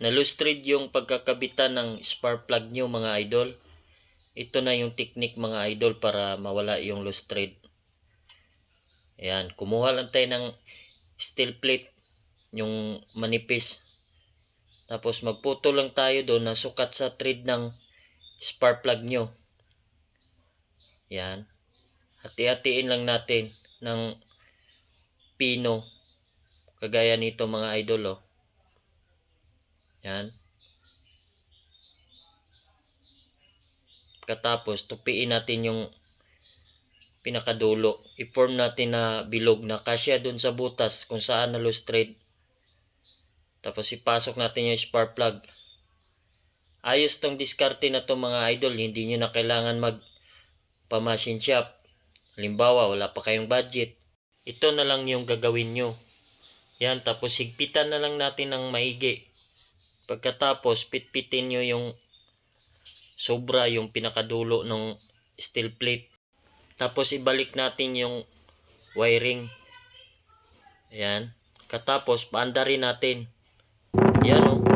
Na-lustrid yung pagkakabitan ng spark plug nyo mga idol. Ito na yung technique mga idol para mawala yung lustrid. Ayan, kumuha lang tayo ng steel plate, yung manipis. Tapos magputo lang tayo doon na sukat sa thread ng spark plug nyo. Ayan. Hati-hatiin lang natin ng pino. Kagaya nito mga idol oh. Yan. Katapos tupiin natin yung pinakadulo. I-form natin na bilog na kasya dun sa butas kung saan na-lustrid. Tapos ipasok natin yung spark plug. Ayos tong diskarte na to mga idol. Hindi nyo na kailangan pa-machine shop. Halimbawa, wala pa kayong budget. Ito na lang yung gagawin nyo. Yan, tapos higpitan na lang natin ng maigi. Pagkatapos, pitpitin nyo yung sobra, yung pinakadulo ng steel plate. Tapos ibalik natin yung wiring. Ayan. Katapos, paandarin natin. Yan o.